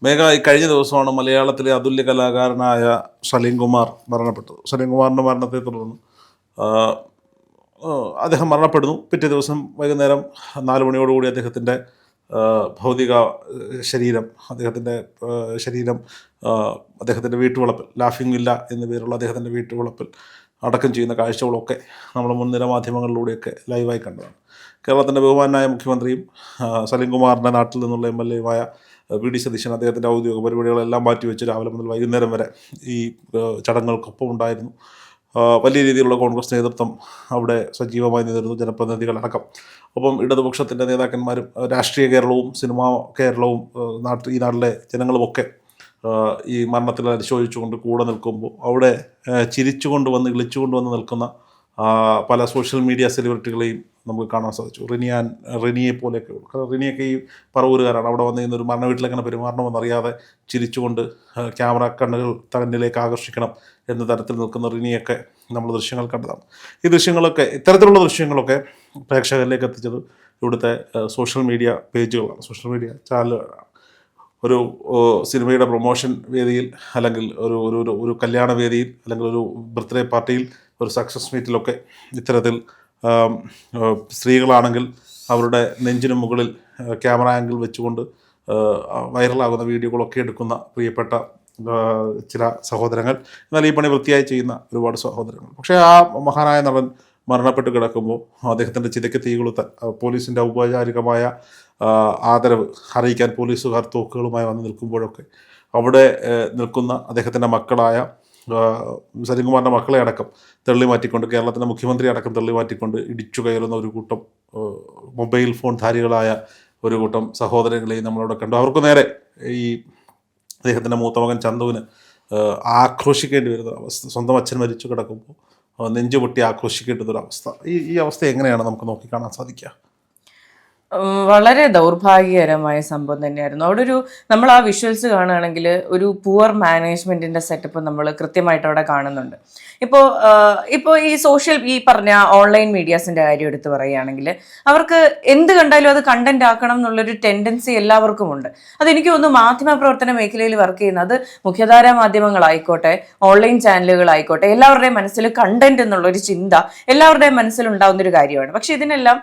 മേഘ, ഈ കഴിഞ്ഞ ദിവസമാണ് മലയാളത്തിലെ അതുല്യ കലാകാരനായ സലീം കുമാർ മരണപ്പെട്ടത്. സലീം കുമാറിൻ്റെ മരണത്തെ തുടർന്ന് ആ, അദ്ദേഹം മരണപ്പെടുന്നു. പിറ്റേ ദിവസം വൈകുന്നേരം 4 മണിയോടുകൂടി അദ്ദേഹത്തിൻ്റെ ഭൗതിക ശരീരം അദ്ദേഹത്തിൻ്റെ ശരീരം അദ്ദേഹത്തിൻ്റെ വീട്ടുവളപ്പിൽ, ലാഫിംഗ് വില്ല എന്നു പേരുള്ള അദ്ദേഹത്തിൻ്റെ വീട്ടുവളപ്പിൽ അടക്കം ചെയ്യുന്ന കാഴ്ചകളൊക്കെ നമ്മൾ മുൻനിര മാധ്യമങ്ങളിലൂടെയൊക്കെ ലൈവായി കണ്ടതാണ്. കേരളത്തിൻ്റെ ബഹുമാനായ മുഖ്യമന്ത്രിയും സലീം കുമാറിൻ്റെ നാട്ടിൽ നിന്നുള്ള MLA-യുമായ VD സതീശൻ അദ്ദേഹത്തിൻ്റെ ഔദ്യോഗിക പരിപാടികളെല്ലാം മാറ്റിവെച്ച് രാവിലെ മുതൽ വൈകുന്നേരം വരെ ഈ ചടങ്ങുകൾക്കൊപ്പം ഉണ്ടായിരുന്നു. വലിയ രീതിയിലുള്ള കോൺഗ്രസ് നേതൃത്വം അവിടെ സജീവമായി നിന്നിരുന്നു, ജനപ്രതിനിധികളടക്കം. ഒപ്പം ഇടതുപക്ഷത്തിൻ്റെ നേതാക്കന്മാരും രാഷ്ട്രീയ കേരളവും സിനിമാ കേരളവും ഈ നാട്ടിലെ ജനങ്ങളുമൊക്കെ ഈ മരണത്തിൽ അനുശോചിച്ചുകൊണ്ട് കൂടെ നിൽക്കുമ്പോൾ അവിടെ ചിരിച്ചുകൊണ്ട് വന്ന് ഇളിച്ചുകൊണ്ട് വന്ന് നിൽക്കുന്ന പല സോഷ്യൽ മീഡിയ സെലിബ്രിറ്റികളെയും നമുക്ക് കാണാൻ സാധിച്ചു. റിനിയെ പോലെയൊക്കെ. റിനിയൊക്കെ ഈ പറവൂരുകാരാണ്. അവിടെ വന്ന് ഇന്നൊരു മരണ വീട്ടിലെങ്ങനെ പെരുമാറണമെന്നറിയാതെ ചിരിച്ചുകൊണ്ട് ക്യാമറ കണ്ണുകൾ തന്നിലേക്ക് ആകർഷിക്കണം എന്ന തരത്തിൽ നിൽക്കുന്ന റിനിയൊക്കെ നമ്മൾ ദൃശ്യങ്ങൾ കണ്ടതാണ്. ഈ ദൃശ്യങ്ങളൊക്കെ, ഇത്തരത്തിലുള്ള ദൃശ്യങ്ങളൊക്കെ പ്രേക്ഷകരിലേക്ക് എത്തിച്ചത് ഇവിടുത്തെ സോഷ്യൽ മീഡിയ പേജുകളാണ്, സോഷ്യൽ മീഡിയ ചാനലുകളാണ്. ഒരു സിനിമയുടെ പ്രൊമോഷൻ വേദിയിൽ, അല്ലെങ്കിൽ ഒരു കല്യാണ വേദിയിൽ, അല്ലെങ്കിൽ ഒരു ബർത്ത്ഡേ പാർട്ടിയിൽ, ഒരു സക്സസ് മീറ്റിലൊക്കെ ഇത്തരത്തിൽ സ്ത്രീകളാണെങ്കിൽ അവരുടെ നെഞ്ചിന് മുകളിൽ ക്യാമറ ആംഗിൾ വെച്ചുകൊണ്ട് വൈറലാകുന്ന വീഡിയോകളൊക്കെ എടുക്കുന്ന പ്രിയപ്പെട്ട ചില സഹോദരങ്ങൾ, എന്നാൽ ഈ പണി വൃത്തിയായി ചെയ്യുന്ന ഒരുപാട് സഹോദരങ്ങൾ. പക്ഷേ ആ മഹാനായ നടൻ മരണപ്പെട്ട് കിടക്കുമ്പോൾ അദ്ദേഹത്തിൻ്റെ ചിതയ്ക്ക് തീ കൊളുത്താൻ പോലീസിൻ്റെ ഔപചാരികമായ ആദരവ് അറിയിക്കാൻ പോലീസുകാർ തോക്കുകളുമായി വന്ന് നിൽക്കുമ്പോഴൊക്കെ അവിടെ നിൽക്കുന്ന അദ്ദേഹത്തിൻ്റെ മക്കളായ സലീംകുമാറിൻ്റെ മക്കളെ അടക്കം തള്ളി മാറ്റിക്കൊണ്ട്, കേരളത്തിൻ്റെ മുഖ്യമന്ത്രി അടക്കം തള്ളി മാറ്റിക്കൊണ്ട് ഇടിച്ചു കയറുന്ന ഒരു കൂട്ടം മൊബൈൽ ഫോൺ ധാരികളായ ഒരു കൂട്ടം സഹോദരങ്ങളെയും നമ്മളവിടെ കണ്ടു. അവർക്ക് നേരെ ഈ അദ്ദേഹത്തിൻ്റെ മൂത്ത മകൻ ചന്തുവിന് ആക്രോശിക്കേണ്ടി വരുന്ന അവസ്ഥ, സ്വന്തം അച്ഛൻ മരിച്ചു കിടക്കുമ്പോൾ നെഞ്ചുപൊട്ടി ആക്രോശിക്കേണ്ടുന്നൊരവസ്ഥ. ഈ അവസ്ഥ എങ്ങനെയാണ് നമുക്ക് നോക്കിക്കാണാൻ സാധിക്കുക? വളരെ ദൗർഭാഗ്യകരമായ സംഭവം തന്നെയായിരുന്നു. അവിടെ നമ്മൾ ആ വിഷ്വൽസ് കാണുകയാണെങ്കിൽ ഒരു പുവർ മാനേജ്മെന്റിന്റെ സെറ്റപ്പ് നമ്മൾ കൃത്യമായിട്ട് അവിടെ കാണുന്നുണ്ട്. ഇപ്പോൾ ഈ പറഞ്ഞ ഓൺലൈൻ മീഡിയാസിന്റെ കാര്യം എടുത്ത് പറയുകയാണെങ്കിൽ അവർക്ക് എന്ത് കണ്ടാലും അത് കണ്ടന്റ് ആക്കണം എന്നുള്ളൊരു ടെൻഡൻസി എല്ലാവർക്കും ഉണ്ട്. അതെനിക്ക് തോന്നുന്നു മാധ്യമ പ്രവർത്തന മേഖലയിൽ വർക്ക് ചെയ്യുന്ന, അത് മുഖ്യധാരാ മാധ്യമങ്ങളായിക്കോട്ടെ, ഓൺലൈൻ ചാനലുകളായിക്കോട്ടെ, എല്ലാവരുടെയും മനസ്സിൽ കണ്ടന്റ് എന്നുള്ളൊരു ചിന്ത എല്ലാവരുടെയും മനസ്സിലുണ്ടാവുന്ന ഒരു കാര്യമാണ്. പക്ഷെ ഇതിനെല്ലാം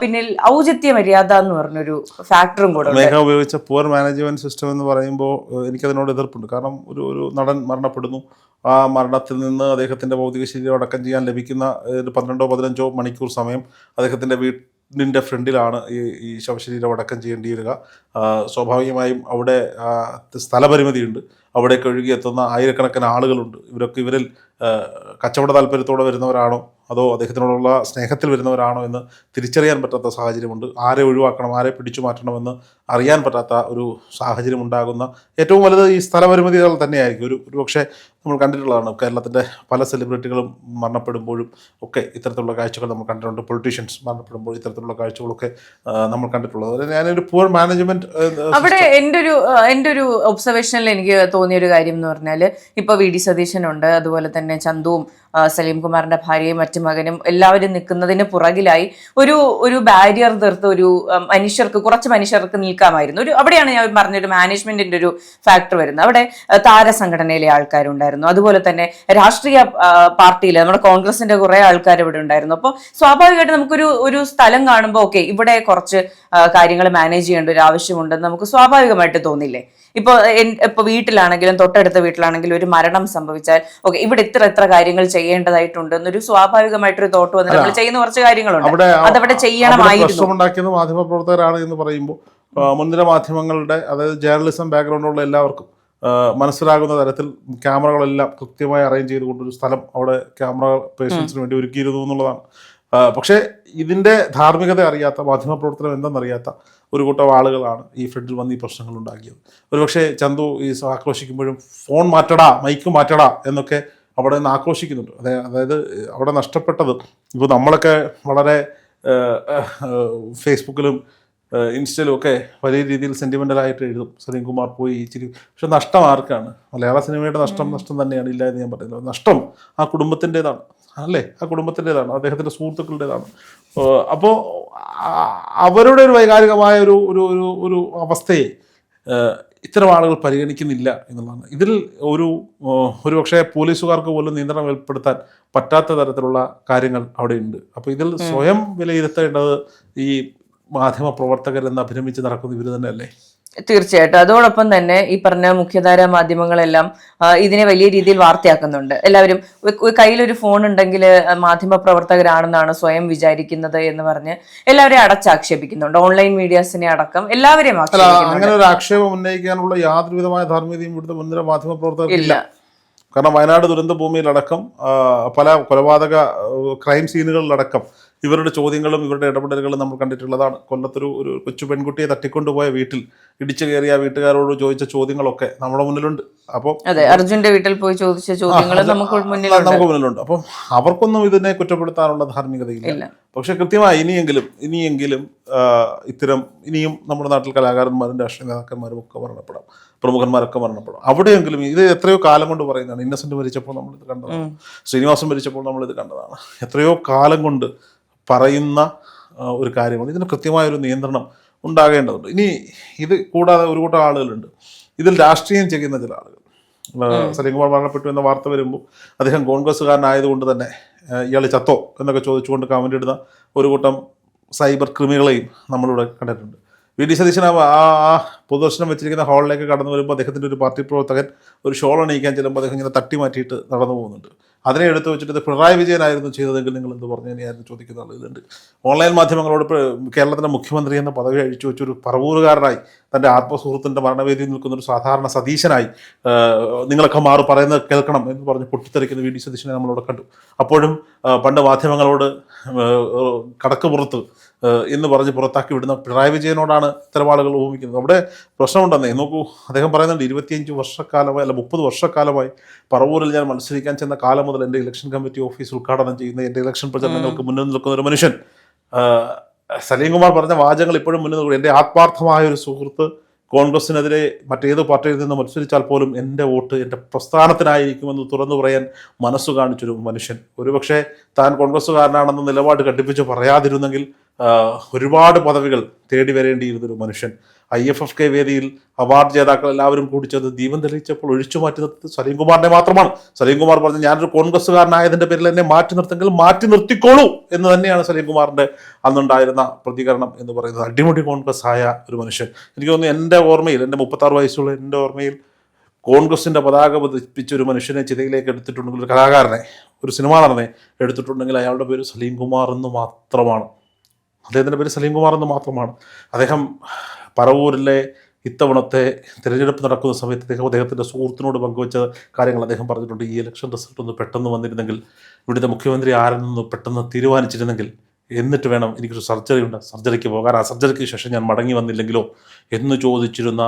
പിന്നിൽ ഔചിത്യ മര്യാദ എന്ന് പറഞ്ഞൊരു ഫാക്ടറും കൂടെ. മേഘ ഉപയോഗിച്ച പുവർ മാനേജ്മെന്റ് സിസ്റ്റം എന്ന് പറയുമ്പോൾ എനിക്കതിനോട് എതിർപ്പുണ്ട്. കാരണം ഒരു നടൻ മരണപ്പെടുന്നു, ആ മരണത്തിൽ നിന്ന് അദ്ദേഹത്തിൻ്റെ ഭൗതിക ശരീരം അടക്കം ചെയ്യാൻ ലഭിക്കുന്ന 12-15 മണിക്കൂർ സമയം അദ്ദേഹത്തിൻ്റെ വീടിൻ്റെ ഫ്രണ്ടിലാണ് ഈ ശവശരീരം അടക്കം ചെയ്യേണ്ടി വരിക. സ്വാഭാവികമായും അവിടെ സ്ഥലപരിമിതിയുണ്ട്. അവിടേക്ക് ഒഴുകിയെത്തുന്ന ആയിരക്കണക്കിന് ആളുകളുണ്ട്. ഇവരിൽ കച്ചവട താല്പര്യത്തോടെ വരുന്നവരാണോ അതോ അദ്ദേഹത്തിനോടുള്ള സ്നേഹത്തിൽ വരുന്നവരാണോ എന്ന് തിരിച്ചറിയാൻ പറ്റാത്ത സാഹചര്യമുണ്ട്. ആരെ ഒഴിവാക്കണം, ആരെ പിടിച്ചു മാറ്റണമെന്ന് അറിയാൻ പറ്റാത്ത ഒരു സാഹചര്യം ഉണ്ടാകുന്ന ഏറ്റവും വലുത് ഈ സ്ഥലപരിമിതികൾ തന്നെയായിരിക്കും. ഒരു പക്ഷേ നമ്മൾ കണ്ടിട്ടുള്ളതാണ്. കേരളത്തിൻ്റെ പല സെലിബ്രിറ്റികളും മരണപ്പെടുമ്പോഴും ഒക്കെ ഇത്തരത്തിലുള്ള കാഴ്ചകൾ നമ്മൾ കണ്ടിട്ടുണ്ട്. പൊളിറ്റീഷ്യൻസ് മരണപ്പെടുമ്പോൾ ഇത്തരത്തിലുള്ള കാഴ്ചകളൊക്കെ നമ്മൾ കണ്ടിട്ടുള്ളത്. ഞാനൊരു പുവർ മാനേജ്മെന്റ് അവിടെ എൻ്റെ ഒരു ഒബ്സർവേഷനിൽ എനിക്ക് തോന്നിയൊരു കാര്യം എന്ന് പറഞ്ഞാൽ, ഇപ്പോൾ VD സതീശനുണ്ട്, അതുപോലെ തന്നെ ചന്തുവും സലീം കുമാറിന്റെ ഭാര്യയും മറ്റു മകനും എല്ലാവരും നിൽക്കുന്നതിന് പുറകിലായി ഒരു ബാരിയർ തീർത്ത് കുറച്ച് മനുഷ്യർക്ക് നിൽക്കാമായിരുന്നു. അവിടെയാണ് ഞാൻ പറഞ്ഞൊരു മാനേജ്മെന്റിന്റെ ഒരു ഫാക്ടർ വരുന്നത്. അവിടെ താരസംഘടനയിലെ ആൾക്കാരുണ്ടായിരുന്നു, അതുപോലെ തന്നെ രാഷ്ട്രീയ പാർട്ടിയിലെ നമ്മുടെ കോൺഗ്രസിന്റെ കുറെ ആൾക്കാർ ഇവിടെ ഉണ്ടായിരുന്നു. അപ്പോൾ സ്വാഭാവികമായിട്ട് നമുക്കൊരു സ്ഥലം കാണുമ്പോൾ ഓക്കെ, ഇവിടെ കുറച്ച് കാര്യങ്ങൾ മാനേജ് ചെയ്യേണ്ട ഒരു ആവശ്യമുണ്ടെന്ന് നമുക്ക് സ്വാഭാവികമായിട്ട് തോന്നില്ലേ? ഇപ്പൊ വീട്ടിലാണെങ്കിലും തൊട്ടടുത്ത വീട്ടിലാണെങ്കിലും ഒരു മരണം സംഭവിച്ചാൽ ഓക്കെ, ഇവിടെ ഇത്ര കാര്യങ്ങൾ ചെയ്യേണ്ടതായിട്ടുണ്ട് എന്നൊരു സ്വാഭാവികമായിട്ടൊരു തോട്ട് വന്നിട്ട് നമ്മൾ ചെയ്യുന്ന കുറച്ച് കാര്യങ്ങളുണ്ട്. അതവിടെ ചെയ്യണമായിരുന്നു. ഉണ്ടാക്കിയത് മാധ്യമപ്രവർത്തകരാണ് എന്ന് പറയുമ്പോൾ മുൻനിര മാധ്യമങ്ങളുടെ, അതായത് ജേർണലിസം ബാക്ക്ഗ്രൗണ്ടുള്ള എല്ലാവർക്കും മനസ്സിലാകുന്ന തരത്തിൽ ക്യാമറകളെല്ലാം കൃത്യമായി അറേഞ്ച് ചെയ്തുകൊണ്ടൊരു സ്ഥലം അവിടെ ക്യാമറ പേഷ്യൻസിന് വേണ്ടി ഒരുക്കിയിരുന്നു എന്നുള്ളതാണ്. പക്ഷേ ഇതിൻ്റെ ധാർമ്മികത അറിയാത്ത, മാധ്യമപ്രവർത്തനം എന്തെന്നറിയാത്ത ഒരു കൂട്ടം ആളുകളാണ് ഈ ഫ്രണ്ടിൽ വന്ന് ഈ പ്രശ്നങ്ങൾ ഉണ്ടാക്കിയത്. ഒരുപക്ഷെ ചന്തു ഈ ആക്രോശിക്കുമ്പോഴും ഫോൺ മാറ്റടാ, മൈക്ക് മാറ്റടാ എന്നൊക്കെ അവിടെ നിന്ന് ആക്രോശിക്കുന്നുണ്ട്. അതായത് അവിടെ നഷ്ടപ്പെട്ടത്, ഇപ്പോൾ നമ്മളൊക്കെ വളരെ ഫേസ്ബുക്കിലും ഇൻസ്റ്റയിലും ഒക്കെ വലിയ രീതിയിൽ സെൻറ്റിമെൻ്റലായിട്ട് എഴുതും, സലീം കുമാർ പോയി ഇച്ചിരി. പക്ഷെ നഷ്ടം ആർക്കാണ്? മലയാള സിനിമയുടെ നഷ്ടം തന്നെയാണ്, ഇല്ല എന്ന് ഞാൻ പറയുന്നത്. നഷ്ടം ആ കുടുംബത്തിൻ്റെതാണ്, അല്ലേ? ആ കുടുംബത്തിൻ്റെതാണ്, അദ്ദേഹത്തിൻ്റെ സുഹൃത്തുക്കളുടേതാണ്. അപ്പോൾ അവരുടെ ഒരു വൈകാരികമായ ഒരു അവസ്ഥയെ ഇത്തരം ആളുകൾ പരിഗണിക്കുന്നില്ല എന്നുള്ളതാണ്. ഇതിൽ ഒരുപക്ഷെ പോലീസുകാർക്ക് പോലും നിയന്ത്രണം ഏർപ്പെടുത്താൻ പറ്റാത്ത തരത്തിലുള്ള കാര്യങ്ങൾ അവിടെ ഉണ്ട്. അപ്പോൾ ഇതിൽ സ്വയം വിലയിരുത്തേണ്ടത് ഈ മാധ്യമ പ്രവർത്തകരെന്ന് അഭിനമിച്ച് നടക്കുന്ന ഇവർ തന്നെയല്ലേ? തീർച്ചയായിട്ടും. അതോടൊപ്പം തന്നെ ഈ പറഞ്ഞ മുഖ്യധാരാ മാധ്യമങ്ങളെല്ലാം ഇതിനെ വലിയ രീതിയിൽ വാർത്തയാക്കുന്നുണ്ട്. എല്ലാവരും കയ്യിലൊരു ഫോൺ ഉണ്ടെങ്കിൽ മാധ്യമ പ്രവർത്തകരാണെന്നാണ് സ്വയം വിചാരിക്കുന്നത് എന്ന് പറഞ്ഞ് എല്ലാവരെയും അടച്ചാക്ഷേപിക്കുന്നുണ്ട്. ഓൺലൈൻ മീഡിയാസിനെ അടക്കം എല്ലാവരെയും അങ്ങനെ ഒരു ആക്ഷേപം ഉന്നയിക്കാനുള്ള യാതൊരു വിധമായ ധാർമ്മികതയും ഇവിടുത്തെ മുൻനിര മാധ്യമ പ്രവർത്തകരില്ല. കാരണം വയനാട് ദുരന്ത ഭൂമിയിലടക്കം പല കൊലപാതക ക്രൈം സീനുകളിലടക്കം ഇവരുടെ ചോദ്യങ്ങളും ഇവരുടെ ഇടപെടലുകളും നമ്മൾ കണ്ടിട്ടുള്ളതാണ്. കൊല്ലത്തൊരു കൊച്ചു പെൺകുട്ടിയെ തട്ടിക്കൊണ്ടുപോയ വീട്ടിൽ ഇടിച്ചു കയറിയ വീട്ടുകാരോട് ചോദിച്ച ചോദ്യങ്ങളൊക്കെ നമ്മുടെ മുന്നിലുണ്ട്. അപ്പോൾ അർജുന്റെ വീട്ടിൽ പോയി ചോദിച്ച ചോദ്യങ്ങൾ നമുക്ക് മുന്നിലുണ്ട്. അപ്പോൾ അവർക്കൊന്നും ഇതിനെ കുറ്റപ്പെടുത്താനുള്ള ധാർമ്മികതയില്ല. പക്ഷെ കൃത്യമായി ഇനിയെങ്കിലും ഇനിയും നമ്മുടെ നാട്ടിൽ കലാകാരന്മാരും രാഷ്ട്രീയ നേതാക്കന്മാരും ഒക്കെ മരണപ്പെടാം, പ്രമുഖന്മാരൊക്കെ മരണപ്പെടാം. അവിടെയെങ്കിലും ഇത് എത്രയോ കാലം കൊണ്ട് പറയുന്നതാണ്. ഇന്നസെന്റ് മരിച്ചപ്പോൾ നമ്മളിത് കണ്ടതാണ്, ശ്രീനിവാസൻ മരിച്ചപ്പോൾ നമ്മളിത് കണ്ടതാണ്. എത്രയോ കാലം കൊണ്ട് പറയുന്ന ഒരു കാര്യമാണ്. ഇതിന് കൃത്യമായൊരു നിയന്ത്രണം ഉണ്ടാകേണ്ടതുണ്ട്. ഇനി ഇത് കൂടാതെ ഒരു കൂട്ടം ആളുകളുണ്ട് ഇതിൽ രാഷ്ട്രീയം ചെയ്യുന്ന ചില ആളുകൾ. സലീംകുമാർ മരണപ്പെട്ടു എന്ന വാർത്ത വരുമ്പോൾ അദ്ദേഹം കോൺഗ്രസ്സുകാരനായതുകൊണ്ട് തന്നെ ഇയാൾ ചത്തോ എന്നൊക്കെ ചോദിച്ചുകൊണ്ട് കമൻ്റ് ഇടുന്ന ഒരു കൂട്ടം സൈബർ ക്രിമികളെയും നമ്മളിവിടെ കണ്ടിട്ടുണ്ട്. വി ഡി സതീശൻ ആ പൊതുദർശനം വെച്ചിരിക്കുന്ന ഹാളിലേക്ക് കടന്നു വരുമ്പോൾ അദ്ദേഹത്തിൻ്റെ ഒരു പാർട്ടി പ്രവർത്തകൻ ഒരു ഷോൾ അണിയിക്കാൻ ചെല്ലുമ്പോൾ അദ്ദേഹം ഇങ്ങനെ തട്ടി മാറ്റിയിട്ട് നടന്നു പോകുന്നുണ്ട്. അതിനെ എടുത്തു വെച്ചിട്ട് ഇത് പിണറായി വിജയനായിരുന്നു ചെയ്തതെങ്കിൽ നിങ്ങൾ എന്ത് പറഞ്ഞു തന്നെയായിരുന്നു ചോദിക്കുന്ന ആളുകളുണ്ട്. ഓൺലൈൻ മാധ്യമങ്ങളോട് കേരളത്തിൻ്റെ മുഖ്യമന്ത്രി എന്ന പദവി അഴിച്ചു വെച്ചൊരു പറവൂറുകാരനായി തൻ്റെ ആത്മസുഹൃത്തിൻ്റെ മരണവേദിയിൽ നിൽക്കുന്ന ഒരു സാധാരണ സതീശനായി നിങ്ങളൊക്കെ പറയുന്നത് കേൾക്കണം എന്ന് പറഞ്ഞ് പൊട്ടിത്തെറിക്കുന്ന വി ഡി സതീശനെ നമ്മളിവിടെ കണ്ടു. അപ്പോഴും പണ്ട് മാധ്യമങ്ങളോട് കടക്ക് പുറത്ത് എന്ന് പറഞ്ഞ് പുറത്താക്കി വിടുന്ന പിണറായി വിജയനോടാണ് ഇത്തരം ആളുകൾ ഉപമിക്കുന്നത്. അവിടെ പ്രശ്നമുണ്ടെന്നേ. നോക്കൂ, അദ്ദേഹം പറയുന്നുണ്ട് 25 വർഷക്കാലമായി അല്ല 30 വർഷക്കാലമായി പറവൂരിൽ ഞാൻ മത്സരിക്കാൻ ചെന്ന കാലം മുതൽ എൻ്റെ ഇലക്ഷൻ കമ്മിറ്റി ഓഫീസ് ഉദ്ഘാടനം ചെയ്യുന്ന എൻ്റെ ഇലക്ഷൻ പ്രചരണങ്ങൾക്ക് മുന്നിൽ നിൽക്കുന്ന ഒരു മനുഷ്യൻ. സലീംകുമാർ പറഞ്ഞ വാചകങ്ങൾ ഇപ്പോഴും മുന്നിൽ നിൽക്കും. എൻ്റെ ആത്മാർത്ഥമായ ഒരു സുഹൃത്ത് കോൺഗ്രസിനെതിരെ മറ്റേത് പാർട്ടിയിൽ നിന്ന് മത്സരിച്ചാൽ പോലും എൻ്റെ വോട്ട് എൻ്റെ പ്രസ്ഥാനത്തിനായിരിക്കുമെന്ന് തുറന്നു പറയാൻ മനസ്സു കാണിച്ചൊരു മനുഷ്യൻ. ഒരുപക്ഷെ താൻ കോൺഗ്രസ്സുകാരനാണെന്ന നിലപാട് ഘടിപ്പിച്ച് പറയാതിരുന്നെങ്കിൽ ഒരുപാട് പദവികൾ തേടി വരേണ്ടിയിരുന്നൊരു മനുഷ്യൻ. IFFK വേദിയിൽ അവാർഡ് ജേതാക്കൾ എല്ലാവരും കൂടി ചേർന്ന് ദീപം തെളിയിച്ചപ്പോൾ ഒഴിച്ചു മാറ്റി നിർത്തിയത് സലീംകുമാറിനെ മാത്രമാണ്. സലീംകുമാർ പറഞ്ഞു, ഞാനൊരു കോൺഗ്രസ്സുകാരനായതിൻ്റെ പേരിൽ എന്നെ മാറ്റി നിർത്തുമെങ്കിൽ മാറ്റി നിർത്തിക്കോളൂ എന്ന് തന്നെയാണ് സലീംകുമാറിൻ്റെ അന്നുണ്ടായിരുന്ന പ്രതികരണം എന്ന് പറയുന്നത്. അടിമുടി കോൺഗ്രസ് ആയ ഒരു മനുഷ്യൻ. എനിക്ക് തോന്നുന്നു എൻ്റെ ഓർമ്മയിൽ, എൻ്റെ 36 വയസ്സുള്ള എൻ്റെ ഓർമ്മയിൽ കോൺഗ്രസിൻ്റെ പതാക പതിപ്പിച്ച ഒരു മനുഷ്യനെ ചിതയിലേക്ക് എടുത്തിട്ടുണ്ടെങ്കിൽ, ഒരു കലാകാരനെ, ഒരു സിനിമാ നടനെ എടുത്തിട്ടുണ്ടെങ്കിൽ അയാളുടെ പേര് സലീംകുമാർ എന്ന് മാത്രമാണ്. അദ്ദേഹത്തിൻ്റെ പേര് സലീംകുമാർ എന്ന് മാത്രമാണ്. അദ്ദേഹം പറവൂരിലെ ഇത്തവണത്തെ തിരഞ്ഞെടുപ്പ് നടക്കുന്ന സമയത്ത് അദ്ദേഹത്തിൻ്റെ സുഹൃത്തിനോട് പങ്കുവച്ച കാര്യങ്ങൾ അദ്ദേഹം പറഞ്ഞിട്ടുണ്ട്. ഈ ഇലക്ഷൻ റിസൾട്ട് ഒന്ന് പെട്ടെന്ന് വന്നിരുന്നെങ്കിൽ, ഇവിടുത്തെ മുഖ്യമന്ത്രി ആരെന്ന് പെട്ടെന്ന് തീരുമാനിച്ചിരുന്നെങ്കിൽ, എന്നിട്ട് വേണം എനിക്കൊരു സർജറി ഉണ്ട്, സർജറിക്ക് പോകാൻ, ആ സർജറിക്ക് ശേഷം ഞാൻ മടങ്ങി വന്നില്ലെങ്കിലോ എന്ന് ചോദിച്ചിരുന്ന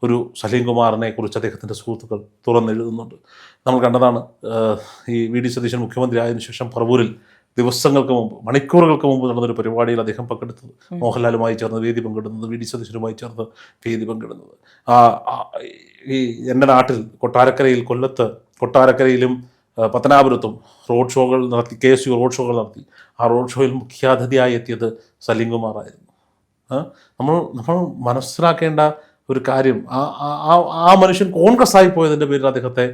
ഒരു സലീംകുമാറിനെ കുറിച്ച് അദ്ദേഹത്തിൻ്റെ സുഹൃത്തുക്കൾ തുറന്നെഴുതുന്നുണ്ട്. നമ്മൾ കണ്ടതാണ്. ഈ വി ഡി സതീശൻ മുഖ്യമന്ത്രി ആയതിനു ശേഷം പറവൂരിൽ ദിവസങ്ങൾക്ക് മുമ്പ്, മണിക്കൂറുകൾക്ക് മുമ്പ് നടന്നൊരു പരിപാടിയിൽ അദ്ദേഹം പങ്കെടുത്തത്, മോഹൻലാലുമായി ചേർന്ന് വേദി പങ്കിടുന്നത്, വി ഡി സതീശനുമായി ചേർന്ന് വേദി പങ്കിടുന്നത്. ഈ എൻ്റെ നാട്ടിൽ കൊട്ടാരക്കരയിലും പത്തനാപുരത്തും റോഡ് ഷോകൾ നടത്തി, KSU റോഡ് ഷോകൾ നടത്തി. ആ റോഡ് ഷോയിൽ മുഖ്യാതിഥിയായി എത്തിയത് സലീംകുമാറായിരുന്നു. നമ്മൾ മനസ്സിലാക്കേണ്ട ഒരു കാര്യം, ആ മനുഷ്യൻ കോൺഗ്രസ് ആയി പോയതിൻ്റെ പേരിൽ അദ്ദേഹത്തെ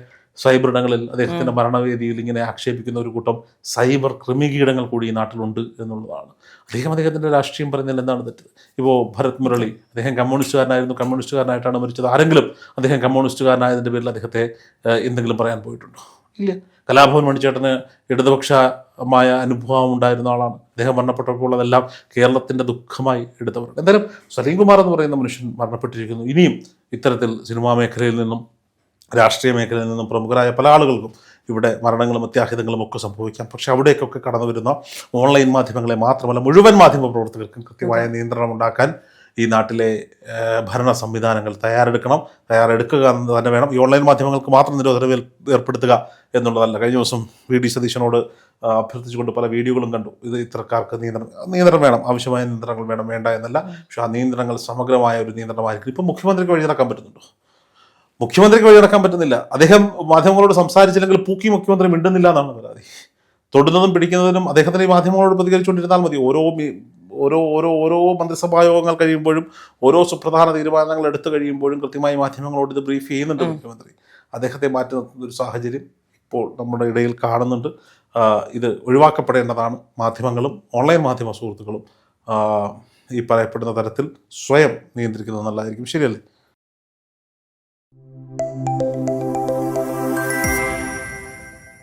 സൈബർ ഇടങ്ങളിൽ, അദ്ദേഹത്തിൻ്റെ മരണവേദിയിൽ ഇങ്ങനെ ആക്ഷേപിക്കുന്ന ഒരു കൂട്ടം സൈബർ ക്രിമികീടങ്ങൾ കൂടി ഈ നാട്ടിലുണ്ട് എന്നുള്ളതാണ്. അദ്ദേഹത്തിൻ്റെ രാഷ്ട്രീയം പറയുന്നതിൽ എന്താണ് തെറ്റ്? ഇപ്പോൾ ഭരത് മുരളി, അദ്ദേഹം കമ്മ്യൂണിസ്റ്റുകാരനായിരുന്നു, കമ്മ്യൂണിസ്റ്റുകാരനായിട്ടാണ് മരിച്ചത്. ആരെങ്കിലും അദ്ദേഹം കമ്മ്യൂണിസ്റ്റുകാരനായതിൻ്റെ പേരിൽ അദ്ദേഹത്തെ എന്തെങ്കിലും പറയാൻ പോയിട്ടുണ്ടോ? ഇല്ല. കലാഭവൻ മണിച്ചേട്ടന് ഇടതുപക്ഷമായ അനുഭവം ഉണ്ടായിരുന്ന ആളാണ്. അദ്ദേഹം മരണപ്പെട്ടപ്പോൾ അതെല്ലാം കേരളത്തിൻ്റെ ദുഃഖമായി എടുത്തവർ. എന്തായാലും സലീംകുമാർ എന്ന് പറയുന്ന മനുഷ്യൻ മരണപ്പെട്ടിരിക്കുന്നു. ഇനിയും ഇത്തരത്തിൽ സിനിമാ മേഖലയിൽ നിന്നും രാഷ്ട്രീയ മേഖലയിൽ നിന്നും പ്രമുഖരായ പല ആളുകൾക്കും ഇവിടെ മരണങ്ങളും അത്യാഹിതങ്ങളും ഒക്കെ സംഭവിക്കാം. പക്ഷെ അവിടേക്കൊക്കെ കടന്നു വരുന്ന ഓൺലൈൻ മാധ്യമങ്ങളെ മാത്രമല്ല മുഴുവൻ മാധ്യമ പ്രവർത്തകർക്കും കൃത്യമായ നിയന്ത്രണം ഉണ്ടാക്കാൻ ഈ നാട്ടിലെ ഭരണ സംവിധാനങ്ങൾ തയ്യാറെടുക്കുക എന്ന് തന്നെ വേണം. ഈ ഓൺലൈൻ മാധ്യമങ്ങൾക്ക് മാത്രം നിരോധനം ഏർപ്പെടുത്തുക എന്നുള്ളതല്ല. കഴിഞ്ഞ ദിവസം വി ഡി സതീശനോട് അഭ്യർത്ഥിച്ചുകൊണ്ട് പല വീഡിയോകളും കണ്ടു. ഇത് ഇത്തരക്കാർക്ക് നിയന്ത്രണം വേണം, ആവശ്യമായ നിയന്ത്രണങ്ങൾ വേണം, വേണ്ട എന്നല്ല. പക്ഷെ ആ നിയന്ത്രണങ്ങൾ സമഗ്രമായ ഒരു നിയന്ത്രണമായിരിക്കും. ഇപ്പം മുഖ്യമന്ത്രിക്ക് വഴി നടക്കാൻ പറ്റുന്നുണ്ടോ? മുഖ്യമന്ത്രിക്ക് വഴി നടക്കാൻ പറ്റുന്നില്ല. അദ്ദേഹം മാധ്യമങ്ങളോട് സംസാരിച്ചില്ലെങ്കിൽ പൂക്കി മുഖ്യമന്ത്രി മിണ്ടുന്നില്ല എന്നാണ് പരാതി. തൊടുന്നതും പിടിക്കുന്നതിനും അദ്ദേഹത്തിന് ഈ മാധ്യമങ്ങളോട് പ്രതികരിച്ചുകൊണ്ടിരുന്നാൽ മതി. ഓരോ ഓരോ ഓരോ മന്ത്രിസഭാ യോഗങ്ങൾ കഴിയുമ്പോഴും ഓരോ സുപ്രധാന തീരുമാനങ്ങൾ എടുത്തു കഴിയുമ്പോഴും കൃത്യമായി മാധ്യമങ്ങളോട് ഇത് ബ്രീഫ് ചെയ്യുന്നുണ്ട് മുഖ്യമന്ത്രി. അദ്ദേഹത്തെ മാറ്റി നിർത്തുന്ന ഒരു സാഹചര്യം ഇപ്പോൾ നമ്മുടെ ഇടയിൽ കാണുന്നുണ്ട്. ഇത് ഒഴിവാക്കപ്പെടേണ്ടതാണ്. മാധ്യമങ്ങളും ഓൺലൈൻ മാധ്യമ സുഹൃത്തുക്കളും ഈ പറയപ്പെടുന്ന തരത്തിൽ സ്വയം നിയന്ത്രിക്കുന്നത് നല്ലതായിരിക്കും. ശരിയല്ലേ?